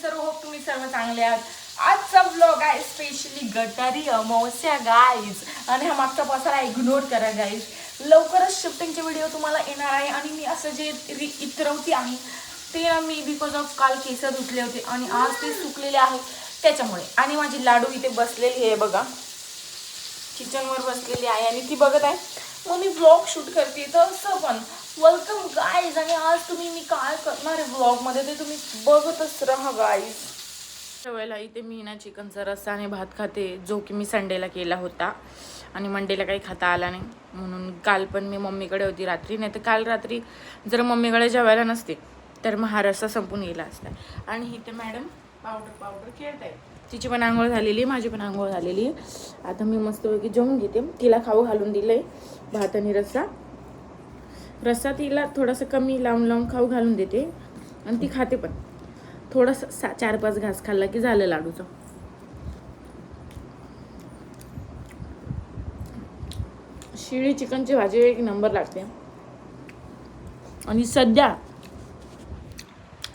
सर्व होप तुम्ही सर्व चांगले आहात. आजचा ब्लॉग आहे स्पेशली गटारी अमावस्या गाईज. आणि हा मागचा पसारा इग्नोर करा गाईज. लवकरच शिफ्टिंगचे व्हिडिओ तुम्हाला येणार आहे. आणि मी असं जे इतरवती आहे ते मी बिकॉज ऑफ काल केस धुतले होते आणि आज ते सुकलेले आहे त्याच्यामुळे. आणि माझी लाडू इथे बसलेली आहे बघा, किचनवर बसलेली आहे आणि ती बघत आहे मग मी ब्लॉग शूट करते. तर असं पण वेलकम गाईज. आणि आज मी काय करणार आहे ब्लॉगमध्ये ते तुम्ही बघतच राहा गाईज. वेळेला इथे मी ना चिकनचा रस्सा आणि भात खाते, जो की मी संडेला केला होता आणि मंडेला काही खाता आला नाही. म्हणून काल पण मी मम्मीकडे होती रात्री, नाही तर काल रात्री जर मम्मीकडे जेवायला नसते तर मग हा रस्सा संपून गेला असता. आणि इथे मॅडम पावडर खेळत आहे. तिची पण आंघोळ झालेली, माझी पण आंघोळ झालेली. आता मी मस्तपैकी जेवून घेते. तिला खाऊ घालून दिलंय भात आणि रस्सा तिला थोडासा कमी लावून खाऊ घालून देते आणि ती खाते पण. थोडासा 4-5 घास खाल्ला की झालं लाडूचं. शिळी चिकनची भाजी एक नंबर लागते. आणि सध्या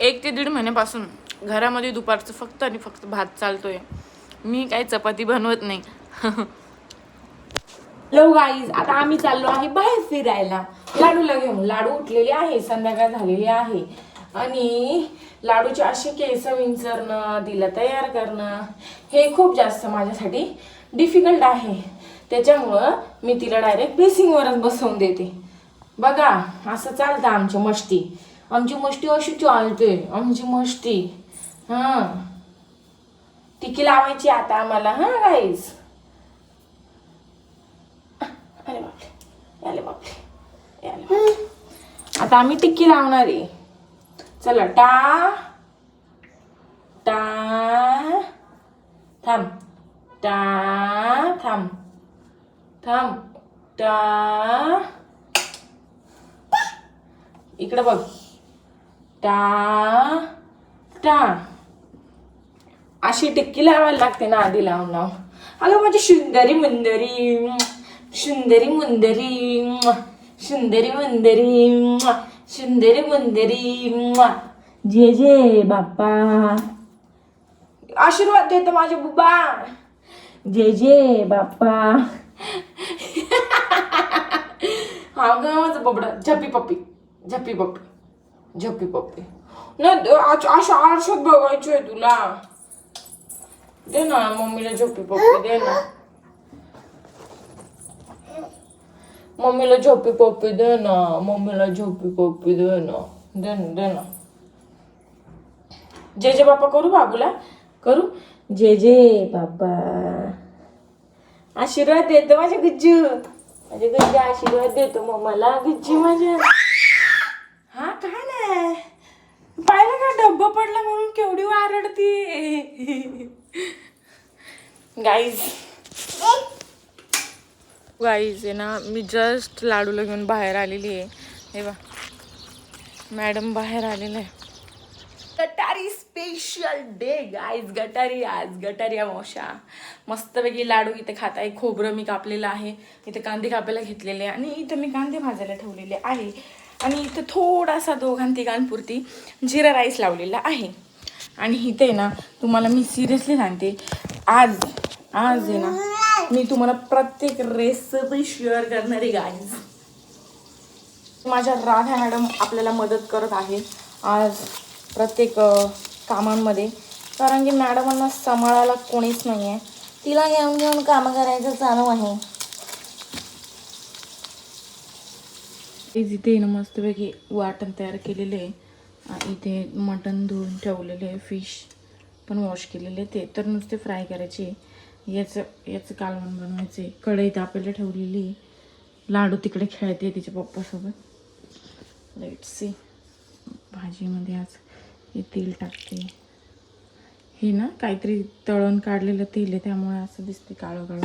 1 ते 1.5 महिन्यापासून घरामध्ये दुपारचं फक्त आणि फक्त भात चालतोय. मी काही चपाती बनवत नाही. हॅलो गाईज, आता आम्ही चाललो आहे बाहेर फिरायला लाडूला घेऊन. लाडू उठलेली आहे, संध्याकाळ झालेली आहे आणि लाडूचे असे केस विंचरणं, तिला तयार करणं हे खूप जास्त माझ्यासाठी डिफिकल्ट आहे. त्याच्यामुळं मी तिला डायरेक्ट बेसिंगवरच बसवून देते. बघा असं चालतं आमची मस्ती अशी चालते आमची मस्ती. टिकी लावायची आता आम्हाला. गाईज, अरे बापरे. आता आम्ही टिक्की लावणार आहे. चला टा थांब टा इकडे बघ. टा अशी टिक्की लावायला लागते ना आधी लावून. अगं माझी सुंदरी मुंदरी जे जे बाप्पा आशीर्वाद देतो माझे बुबा. जे जे बाप्पा. हा ग माझं बबडा झप्पी पप्पी नाही अशा आरशात बघायची आहे तुला. दे ना मम्मीला झप्पी पप्पी दे ना. मम्मीला झोपी पप्पी दे ना. जे जे बाप्पा करू बाबूला करू. जे जे बाप्पा आशीर्वाद देतो माझ्या गुज्जू आशीर्वाद देतो मम्माला. गुज्जू माझ्या. हा काय नाही पाहिलं का डब्बा पडला म्हणून केवढी आरडती. गाईज आहे ना, मी जस्ट लाडूला घेऊन बाहेर आलेली आहे. हे बा मॅडम बाहेर आलेलं आहे. गटारी स्पेशल डे गाईज. आज गटारी अमावस्या. मस्तपैकी लाडू इथे खात आहे. खोबरं मी कापलेलं आहे. इथे कांदे कापायला घेतलेले आहे आणि इथं मी कांदे भाजायला ठेवलेले आहे. आणि इथं थोडासा 2-3 जिरा राईस लावलेला आहे. आणि इथे ना तुम्हाला मी सिरियसली सांगते, आज आहे ना मी तुम्हाला प्रत्येक रेसिपी शेअर करणार आहे गाईज. माझ्या राधा मॅडम आपल्याला मदत करत आहे आज प्रत्येक कामांमध्ये, कारण की मॅडमांना सांभाळायला कोणीच नाही आहे. तिला घेऊन कामं करायचं चालू आहे. इथे ना मस्तपैकी वाटण तयार केलेले आहे. इथे मटण धुवून ठेवलेले आहे. फिश पण वॉश केलेले. ते तर नुसते फ्राय करायचे. याचं कालवण बनवायचे. कढई तापायला ठेवलेली. लाडू तिकडे खेळते तिच्या पप्पासोबत. Let's see. भाजीमध्ये आज हे तेल टाकते. हे ना काहीतरी तळण काढलेलं तेल आहे, त्यामुळे असं दिसते काळं.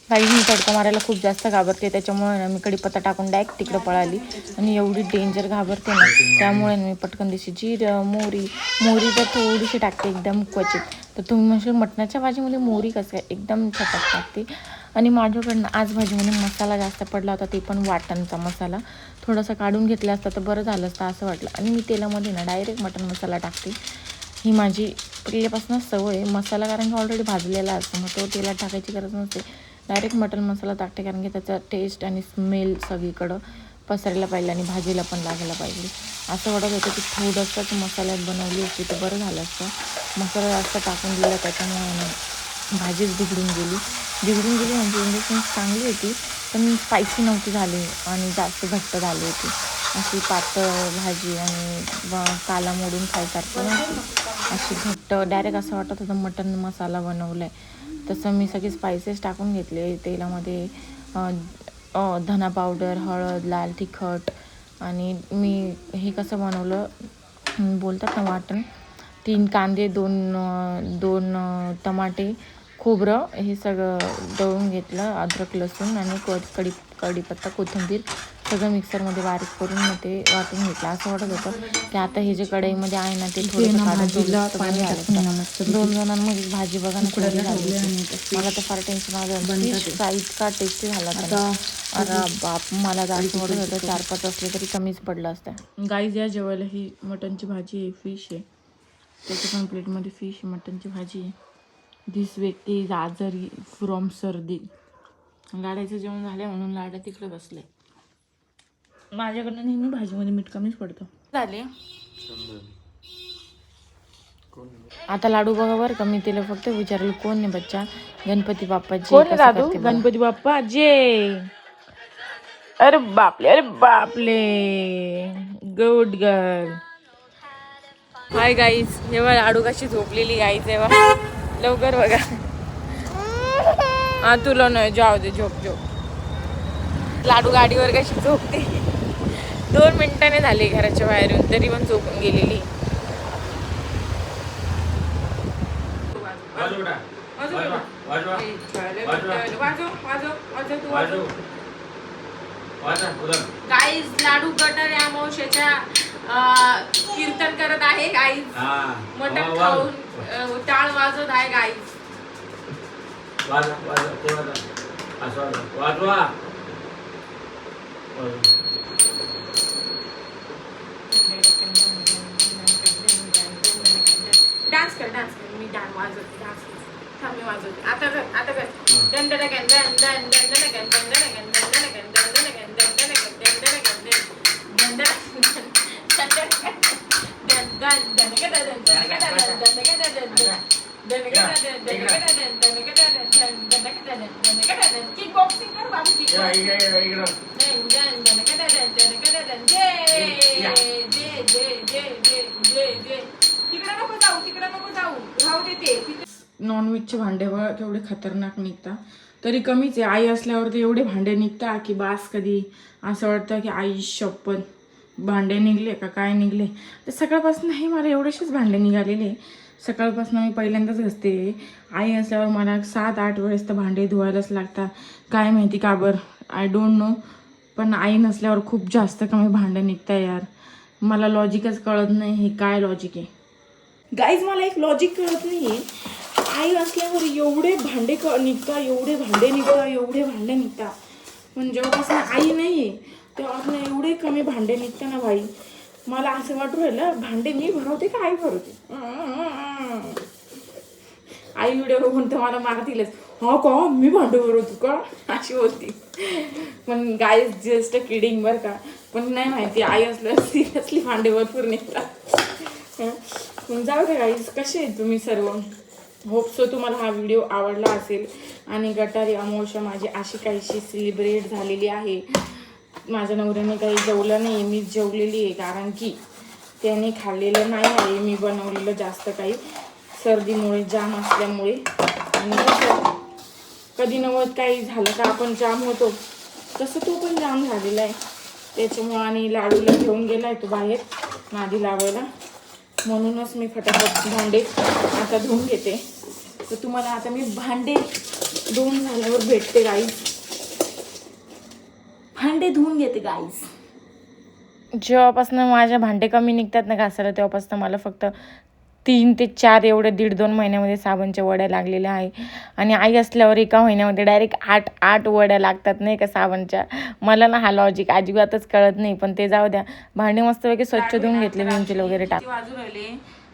काही मी तडका मारायला खूप जास्त घाबरते, त्याच्यामुळे ना मी कढीपत्ता टाकून डायरेक्ट तिकडे पळाली. आणि एवढी डेंजर घाबरते ना, त्यामुळे मी पटकन दिसते. जिरं मोहरी तर थोडीशी टाकते एकदम क्वचित. तर तुम्ही म्हणजे मटणाच्या भाजीमध्ये मोहरी कसं काय एकदम छटाक टाकते. आणि माझ्याकडनं आज भाजीमध्ये मसाला जास्त पडला होता, ते पण वाटणचा मसाला. थोडासा काढून घेतला असता तर बरं झालं असतं असं वाटलं. आणि मी तेलामध्ये ना डायरेक्ट मटण मसाला टाकते. ही माझी पहिल्यापासूनच सवय आहे. मसाला कारण की ऑलरेडी भाजलेला असतो, मग तो तेलात टाकायची गरज नसते. डायरेक्ट मटण मसाला टाकते कारण की त्याचा टेस्ट आणि स्मेल सगळीकडं पसरायला पाहिजे आणि भाजीला पण लागायला पाहिजे. असं वाटत होतं की थोडंसंच मसाल्यात बनवली असती तर बरं झालं असतं. मसाला जास्त टाकून दिला त्याच्यामुळे भाजीच बिघडून गेली म्हणजे इंजेक्शन चांगली होती पण स्पायसी नव्हती झाली आणि जास्त घट्ट झाली होती. अशी पातळ भाजी आणि काला मोडून खायसारखं अशी घट्ट डायरेक्ट असं वाटत होतं मटण मसाला बनवला आहे. तसं मी सगळे स्पायसेस टाकून घेतले तेलामध्ये. धना पावडर, हळद, लाल तिखट आणि मी हे कसं बनवलं बोलतात ना वाटण. 3 कांदे, दोन टमाटे, खोबरं हे सगळं दळून घेतलं. अद्रक, लसूण आणि कढीपत्ता, कोथिंबीर सगळं मिक्सरमध्ये बारीक करून मग ते वाटून घेतलं. असं वाटत होतं की आता हे जे कढईमध्ये आहे ना ते थोडं भाजीला पाणी घालायचं. 2 जणांमध्ये भाजी बघा ना थोडी झाली. मला तर फार टेन्शन आलं. फिश फ्राय इतका टेस्टी झाला होता. अरे बाप, मला तर असं वाटत होतं 4-5 असले तरी कमीच पडलं असतं. गाईज या जेवायला ही मटनची भाजी आहे, फिश आहे. त्याच्या पण प्लेटमध्ये फिश मटनची भाजी आहे. दिस व्यक्ती इज आजारी फ्रॉम सर्दी. लाडाचं जेवण झालं म्हणून लाडा तिकडे बसले. माझ्याकडनं नेहमी भाजीमध्ये मीठ कमीच पडतं. झाले आता लाडू बघा बरं का. मी तिला फक्त विचारलं कोण नाही बच्चा. गणपती बाप्पा जे. कोण दादू? गणपती बाप्पा जे. अरे बापले गुड गर्ल. हाय गाईज, जेव्हा लाडू कशी झोपलेली गाईज तेव्हा लवकर बघा. हा तुला नाही जाऊ दे, झोप. लाडू गाडीवर कशी झोपते. 2 मिनिटाने झाले घराच्या बाहेरून तरी पण झोपून गेलेली. गाईज लाडू गटारी अमावस्येच्या कीर्तन करत आहे गाईज. मटण खाऊन टाळ वाजवत आहे गाईज. डान्स कर मी डान्स वाजवते. थांब मी वाजवते. आता कर किक बॉक्सिंग कर बाबू. नॉनव्हेजचे भांडे तेवढे खतरनाक निघतात. तरी कमीच आहे. आई असल्यावर तर एवढे भांडे निघतात की बास कधी. असं वाटतं की आई शपथ भांडे निघले का काय निघले. तर सकाळपासून हे मला एवढेसेच भांडे निघालेले. सकाळपासून मी पहिल्यांदाच घासते. आई असल्यावर मला 7-8 वेळेस तर भांडे धुवायलाच लागतात. काय माहिती का बरं, आय डोंट नो. पण आई नसल्यावर खूप जास्त कमी भांडे निघतात यार. मला लॉजिकच कळत नाही हे काय लॉजिक आहे. गाईज मला एक लॉजिक कळत नाही आहे. आई असल्यावर एवढे भांडे निघतात पण जेव्हापासून आई नाही आहे तेव्हापासून एवढे कमी भांडे निघतात ना भाई. मला असं वाटू राहिलं भांडे मी भरवते का आई भरवते. आई व्हिडिओ बघून तर मला मारतीलच. हो का मी भांडे भरवतो का अशी बोलती. पण गाईज जस्ट किडिंग बरं का. पण नाही माहिती आई असल्यावर सिरियसली भांडे भरपूर निघतात. पण जाऊ दे गाईज, कसे आहेत तुम्ही सर्व. होप सो तुम्हाला हा व्हिडिओ आवडला असेल. आणि गटारी अमावस्या माझी अशी काहीशी सेलिब्रेट झालेली आहे. माझ्या नवऱ्याने काही जेवलं नाही, मीच जेवलेली आहे कारण की त्याने खाल्लेलं नाही आहे मी बनवलेलं जास्त काही. सर्दीमुळे जाम असल्यामुळे आणि कधी नव्वद काही झालं का आपण जाम होतो तसं तो पण जाम झालेला आहे त्याच्यामुळे. आणि लाडूला घेऊन गेला आहे तो बाहेर नादी लावायला. म्हणूनच मी फटाफट भांडे आता धुवून घेते. तर तुम्हाला आता मी भांडे धुवून झाल्यावर भेटते गाईज. भांडे धुवून घेते गाईज. जेव्हापासून माझ्या भांडे कमी निघतात ना घासायला तेव्हापासून मला फक्त 3 ते 4 एवढे 1.5-2 महिन्यामध्ये साबणच्या वड्या लागलेल्या आहे. आणि आई असल्यावर एका महिन्यामध्ये डायरेक्ट 8 वड्या लागतात नाही का साबणच्या. मला ना हा लॉजिक अजिबातच कळत नाही, पण ते जाऊ द्या. भांडे मस्तपैकी स्वच्छ धुवून घेतले, विमचिल वगैरे टाक. वाजून राहिले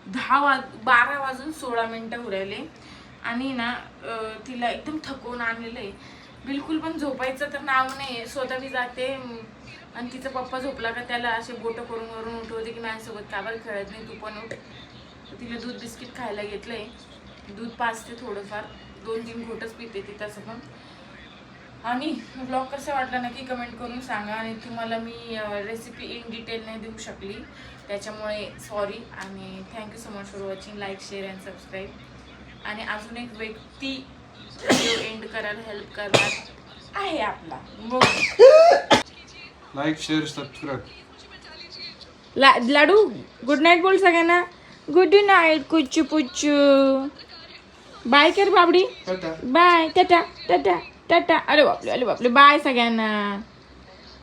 12 वाजून 16 मिनिटं उरायले. आणि ना तिला एकदम थकवून आणलेलं आहे. बिलकुल पण झोपायचं तर नाव नाही. स्वतः मी जाते आणि तिचा पप्पा झोपला का त्याला असे बोटं करून वरून उठवते की माझ्यासोबत का बरं खेळत नाही, तू पण उठ. तिला दूध बिस्किट खायला घेतलंय. दूध पाजते थोडंफार, 2-3 घोटच पिते ती तसं पण. आणि ब्लॉग कसं वाटला नक्की कमेंट करून सांगा. आणि तुम्हाला मी रेसिपी इन डिटेल नाही देऊ शकली, त्याच्यामुळे सॉरी. आणि thank you so much for watching. Like, share and subscribe. आणि अजून एक व्यक्ती व्हिडिओ एंड करायला हेल्प करणार आहे आपला. Like, share, subscribe. लाडू गुड नाईट बोल सगळ्यांना. गुड नाईट कुच्चू पुच्चू. बाय कर बाबडी. बाय. Tata tata tata. अरे बापले बाय सगळ्यांना.